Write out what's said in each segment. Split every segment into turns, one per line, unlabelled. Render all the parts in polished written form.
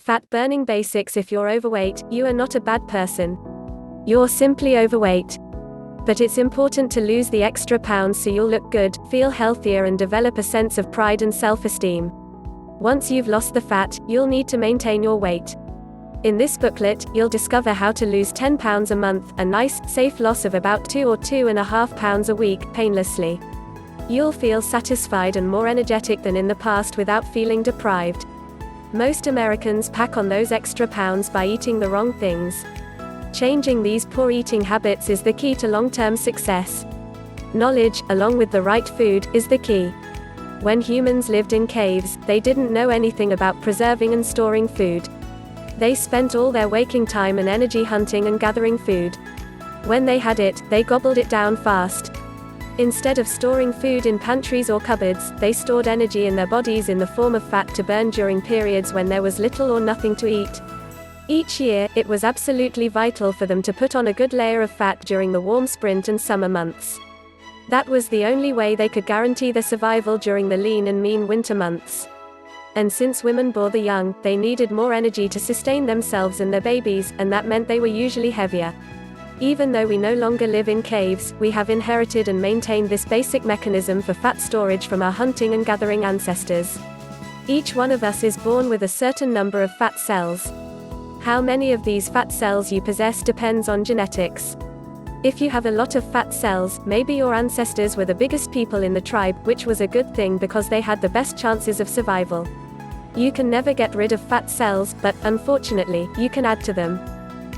Fat burning basics. If you're overweight, you are not a bad person. You're simply overweight. But it's important to lose the extra pounds so you'll look good, feel healthier, and develop a sense of pride and self-esteem. Once you've lost the fat, you'll need to maintain your weight. In this booklet, you'll discover how to lose 10 pounds a month, a nice, safe loss of about 2 or 2.5 pounds a week, painlessly. You'll feel satisfied and more energetic than in the past without feeling deprived. Most Americans pack on those extra pounds by eating the wrong things. Changing these poor eating habits is the key to long-term success. Knowledge, along with the right food, is the key. When humans lived in caves, they didn't know anything about preserving and storing food. They spent all their waking time and energy hunting and gathering food. When they had it, they gobbled it down fast. Instead of storing food in pantries or cupboards, they stored energy in their bodies in the form of fat to burn during periods when there was little or nothing to eat. Each year, it was absolutely vital for them to put on a good layer of fat during the warm spring and summer months. That was the only way they could guarantee their survival during the lean and mean winter months. And since women bore the young, they needed more energy to sustain themselves and their babies, and that meant they were usually heavier. Even though we no longer live in caves, we have inherited and maintained this basic mechanism for fat storage from our hunting and gathering ancestors. Each one of us is born with a certain number of fat cells. How many of these fat cells you possess depends on genetics. If you have a lot of fat cells, maybe your ancestors were the biggest people in the tribe, which was a good thing because they had the best chances of survival. You can never get rid of fat cells, but, unfortunately, you can add to them.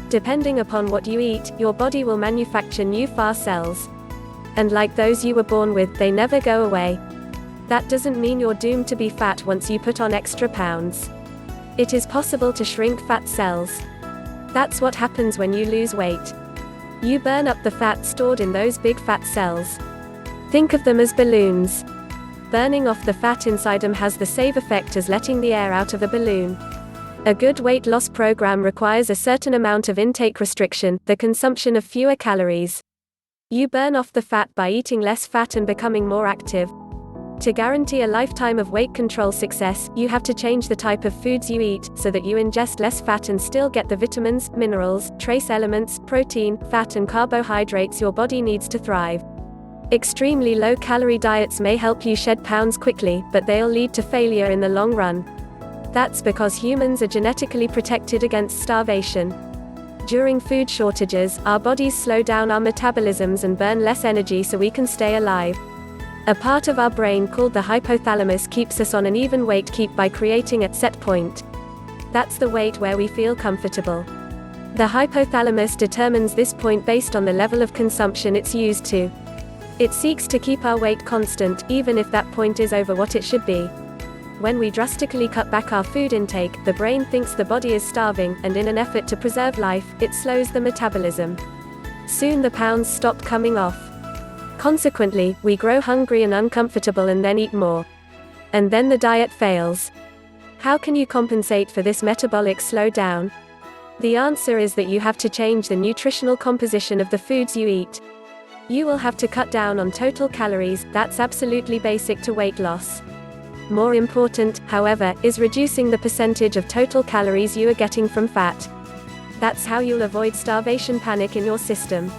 Depending upon what you eat, your body will manufacture new fat cells. And like those you were born with, they never go away. That doesn't mean you're doomed to be fat once you put on extra pounds. It is possible to shrink fat cells. That's what happens when you lose weight. You burn up the fat stored in those big fat cells. Think of them as balloons. Burning off the fat inside them has the same effect as letting the air out of a balloon. A good weight loss program requires a certain amount of intake restriction, the consumption of fewer calories. You burn off the fat by eating less fat and becoming more active. To guarantee a lifetime of weight control success, you have to change the type of foods you eat, so that you ingest less fat and still get the vitamins, minerals, trace elements, protein, fat and carbohydrates your body needs to thrive. Extremely low-calorie diets may help you shed pounds quickly, but they'll lead to failure in the long run. That's because humans are genetically protected against starvation. During food shortages, our bodies slow down our metabolisms and burn less energy so we can stay alive. A part of our brain called the hypothalamus keeps us on an even weight keep by creating a set point. That's the weight where we feel comfortable. The hypothalamus determines this point based on the level of consumption it's used to. It seeks to keep our weight constant, even if that point is over what it should be. When we drastically cut back our food intake, the brain thinks the body is starving, and in an effort to preserve life, it slows the metabolism. Soon the pounds stop coming off. Consequently, we grow hungry and uncomfortable and then eat more. And then the diet fails. How can you compensate for this metabolic slowdown? The answer is that you have to change the nutritional composition of the foods you eat. You will have to cut down on total calories, that's absolutely basic to weight loss. More important, however, is reducing the percentage of total calories you are getting from fat. That's how you'll avoid starvation panic in your system.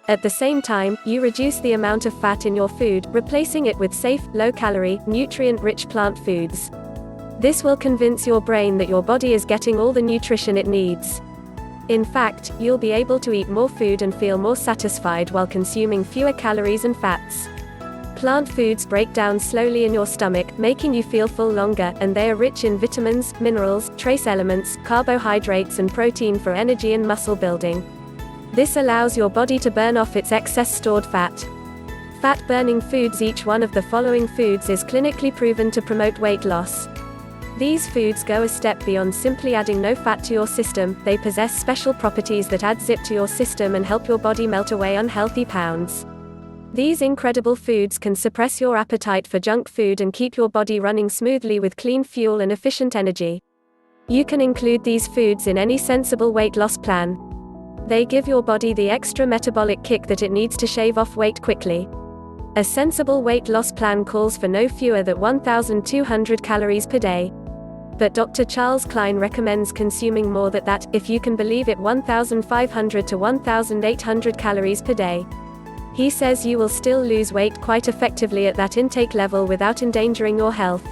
At the same time, you reduce the amount of fat in your food, replacing it with safe, low-calorie, nutrient-rich plant foods. This will convince your brain that your body is getting all the nutrition it needs. In fact, you'll be able to eat more food and feel more satisfied while consuming fewer calories and fats. Plant foods break down slowly in your stomach, making you feel full longer, and they are rich in vitamins, minerals, trace elements, carbohydrates and protein for energy and muscle building. This allows your body to burn off its excess stored fat. Fat-burning foods. Each one of the following foods is clinically proven to promote weight loss. These foods go a step beyond simply adding no fat to your system. They possess special properties that add zip to your system and help your body melt away unhealthy pounds. These incredible foods can suppress your appetite for junk food and keep your body running smoothly with clean fuel and efficient energy. You can include these foods in any sensible weight loss plan. They give your body the extra metabolic kick that it needs to shave off weight quickly. A sensible weight loss plan calls for no fewer than 1,200 calories per day. But Dr. Charles Klein recommends consuming more than that, if you can believe it, 1,500 to 1,800 calories per day. He says you will still lose weight quite effectively at that intake level without endangering your health.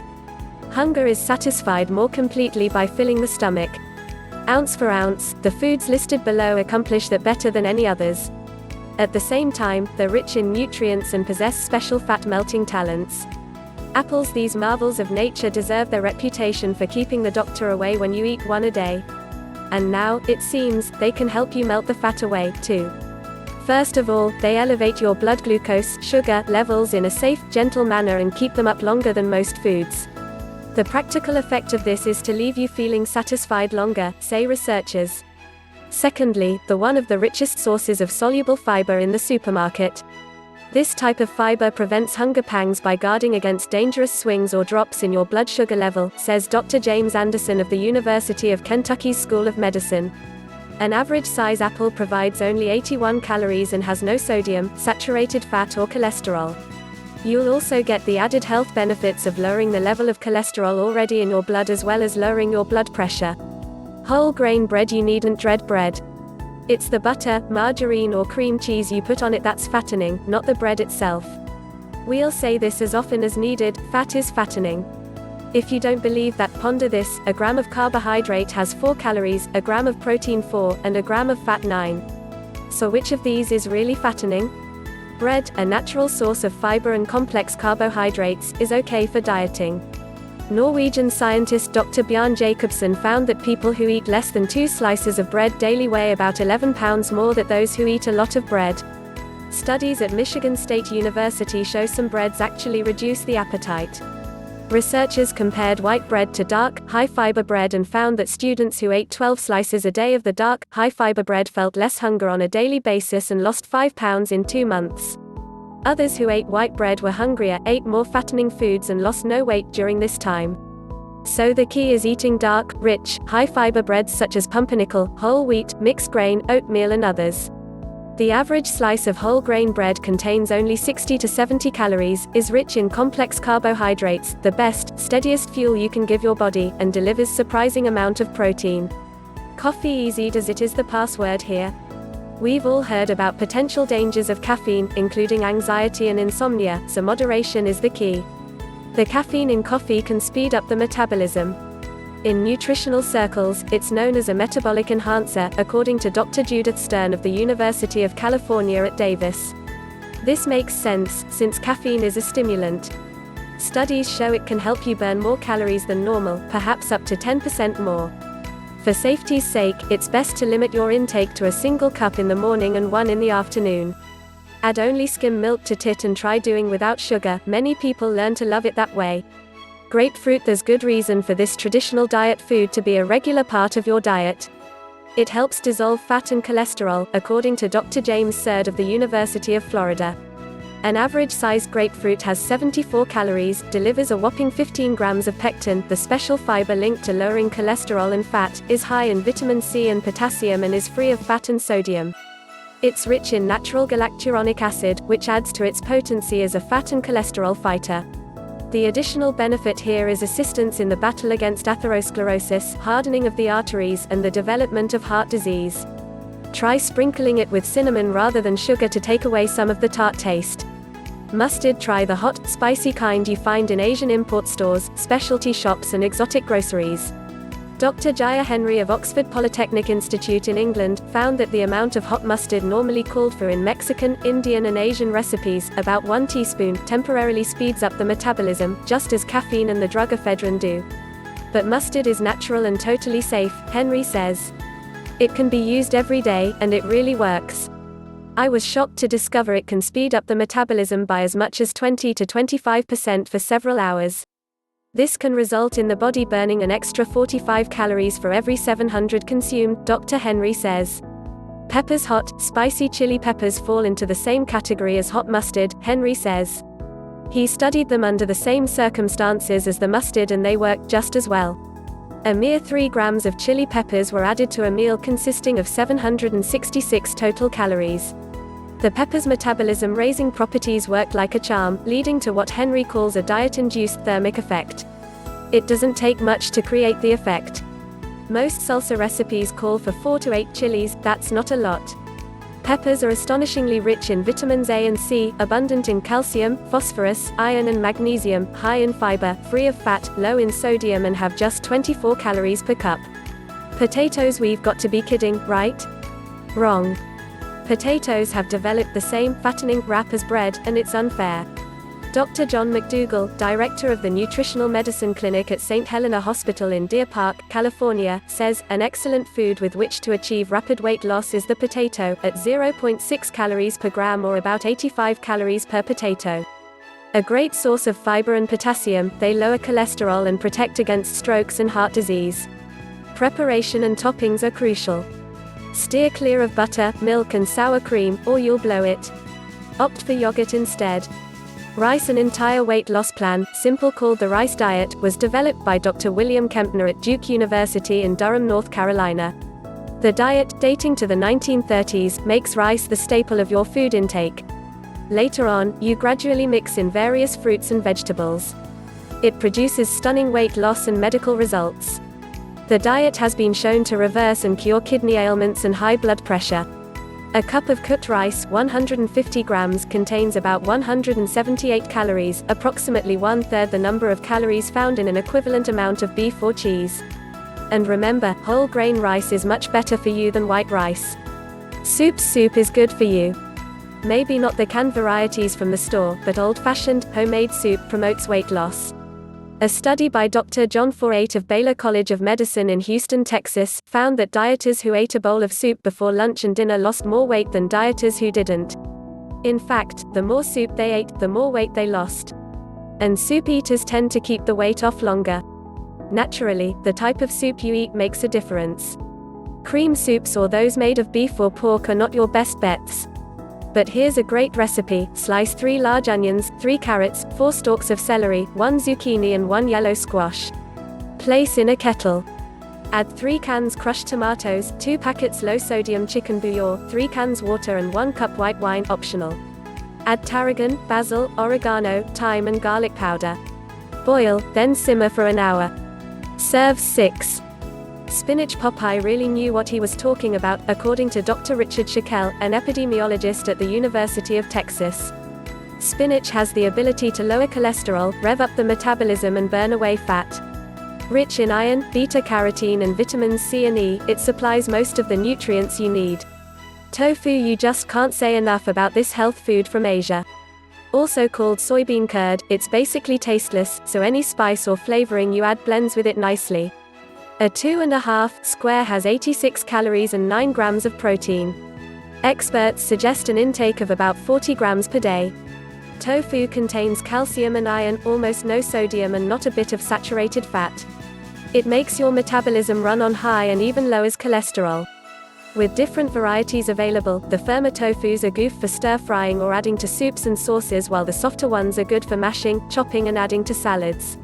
Hunger is satisfied more completely by filling the stomach. Ounce for ounce, the foods listed below accomplish that better than any others. At the same time, they're rich in nutrients and possess special fat-melting talents. Apples, these marvels of nature, deserve their reputation for keeping the doctor away when you eat one a day. And now, it seems, they can help you melt the fat away, too. First of all, they elevate your blood glucose, sugar, levels in a safe, gentle manner and keep them up longer than most foods. The practical effect of this is to leave you feeling satisfied longer, say researchers. Secondly, they're one of the richest sources of soluble fiber in the supermarket. This type of fiber prevents hunger pangs by guarding against dangerous swings or drops in your blood sugar level, says Dr. James Anderson of the University of Kentucky's School of Medicine. An average-size apple provides only 81 calories and has no sodium, saturated fat or cholesterol. You'll also get the added health benefits of lowering the level of cholesterol already in your blood as well as lowering your blood pressure. Whole grain bread, you needn't dread bread. It's the butter, margarine or cream cheese you put on it that's fattening, not the bread itself. We'll say this as often as needed, fat is fattening. If you don't believe that, ponder this: a gram of carbohydrate has 4 calories, a gram of protein 4, and a gram of fat 9. So which of these is really fattening? Bread, a natural source of fiber and complex carbohydrates, is okay for dieting. Norwegian scientist Dr. Bjarne Jacobsen found that people who eat less than 2 slices of bread daily weigh about 11 pounds more than those who eat a lot of bread. Studies at Michigan State University show some breads actually reduce the appetite. Researchers compared white bread to dark, high-fiber bread and found that students who ate 12 slices a day of the dark, high-fiber bread felt less hunger on a daily basis and lost 5 pounds in 2 months. Others who ate white bread were hungrier, ate more fattening foods and lost no weight during this time. So the key is eating dark, rich, high-fiber breads such as pumpernickel, whole wheat, mixed grain, oatmeal and others. The average slice of whole grain bread contains only 60 to 70 calories, is rich in complex carbohydrates, the best, steadiest fuel you can give your body, and delivers surprising amount of protein. Coffee easy does it is the password here. We've all heard about potential dangers of caffeine, including anxiety and insomnia, so moderation is the key. The caffeine in coffee can speed up the metabolism. In nutritional circles, it's known as a metabolic enhancer, according to Dr. Judith Stern of the University of California at Davis. This makes sense, since caffeine is a stimulant. Studies show it can help you burn more calories than normal, perhaps up to 10% more. For safety's sake, it's best to limit your intake to a single cup in the morning and 1 in the afternoon. Add only skim milk to it and try doing without sugar. Many people learn to love it that way. Grapefruit, there's good reason for this traditional diet food to be a regular part of your diet. It helps dissolve fat and cholesterol, according to Dr. James Surd of the University of Florida. An average-sized grapefruit has 74 calories, delivers a whopping 15 grams of pectin, the special fiber linked to lowering cholesterol and fat, is high in vitamin C and potassium and is free of fat and sodium. It's rich in natural galacturonic acid, which adds to its potency as a fat and cholesterol fighter. The additional benefit here is assistance in the battle against atherosclerosis, hardening of the arteries, and the development of heart disease. Try sprinkling it with cinnamon rather than sugar to take away some of the tart taste. Mustard, try the hot, spicy kind you find in Asian import stores, specialty shops and exotic groceries. Dr. Jaya Henry of Oxford Polytechnic Institute in England, found that the amount of hot mustard normally called for in Mexican, Indian and Asian recipes, about 1 teaspoon, temporarily speeds up the metabolism, just as caffeine and the drug ephedrine do. But mustard is natural and totally safe, Henry says. It can be used every day, and it really works. I was shocked to discover it can speed up the metabolism by as much as 20 to 25% for several hours. This can result in the body burning an extra 45 calories for every 700 consumed, Dr. Henry says. Peppers, hot, spicy chili peppers fall into the same category as hot mustard, Henry says. He studied them under the same circumstances as the mustard and they worked just as well. A mere 3 grams of chili peppers were added to a meal consisting of 766 total calories. The pepper's metabolism-raising properties worked like a charm, leading to what Henry calls a diet-induced thermic effect. It doesn't take much to create the effect. Most salsa recipes call for 4 to 8 chilies, that's not a lot. Peppers are astonishingly rich in vitamins A and C, abundant in calcium, phosphorus, iron and magnesium, high in fiber, free of fat, low in sodium and have just 24 calories per cup. Potatoes, we've got to be kidding, right? Wrong. Potatoes have developed the same fattening rap as bread, and it's unfair. Dr. John McDougall, director of the Nutritional Medicine Clinic at St. Helena Hospital in Deer Park, California, says, an excellent food with which to achieve rapid weight loss is the potato, at 0.6 calories per gram or about 85 calories per potato. A great source of fiber and potassium, they lower cholesterol and protect against strokes and heart disease. Preparation and toppings are crucial. Steer clear of butter, milk and sour cream, or you'll blow it. Opt for yogurt instead. Rice, an entire weight loss plan, simple, called the Rice Diet, was developed by Dr. William Kempner at Duke University in Durham, North Carolina. The diet, dating to the 1930s, makes rice the staple of your food intake. Later on, you gradually mix in various fruits and vegetables. It produces stunning weight loss and medical results. The diet has been shown to reverse and cure kidney ailments and high blood pressure. A cup of cooked rice, 150 grams, contains about 178 calories, approximately 1/3 the number of calories found in an equivalent amount of beef or cheese. And remember, whole grain rice is much better for you than white rice. Soup is good for you. Maybe not the canned varieties from the store, but old-fashioned, homemade soup promotes weight loss. A study by Dr. John Forate of Baylor College of Medicine in Houston, Texas, found that dieters who ate a bowl of soup before lunch and dinner lost more weight than dieters who didn't. In fact, the more soup they ate, the more weight they lost. And soup eaters tend to keep the weight off longer. Naturally, the type of soup you eat makes a difference. Cream soups or those made of beef or pork are not your best bets. But here's a great recipe: slice 3 large onions, 3 carrots, 4 stalks of celery, 1 zucchini and 1 yellow squash. Place in a kettle. Add 3 cans crushed tomatoes, 2 packets low-sodium chicken bouillon, 3 cans water and 1 cup white wine, optional. Add tarragon, basil, oregano, thyme and garlic powder. Boil, then simmer for an hour. Serve 6. Spinach. Popeye really knew what he was talking about, according to Dr. Richard Schickel, an epidemiologist at the University of Texas. Spinach has the ability to lower cholesterol, rev up the metabolism and burn away fat. Rich in iron, beta-carotene and vitamins C and E, it supplies most of the nutrients you need. Tofu. You just can't say enough about this health food from Asia. Also called soybean curd, it's basically tasteless, so any spice or flavoring you add blends with it nicely. A 2.5 square has 86 calories and 9 grams of protein. Experts suggest an intake of about 40 grams per day. Tofu contains calcium and iron, almost no sodium and not a bit of saturated fat. It makes your metabolism run on high and even lowers cholesterol. With different varieties available, the firmer tofus are good for stir-frying or adding to soups and sauces, while the softer ones are good for mashing, chopping and adding to salads.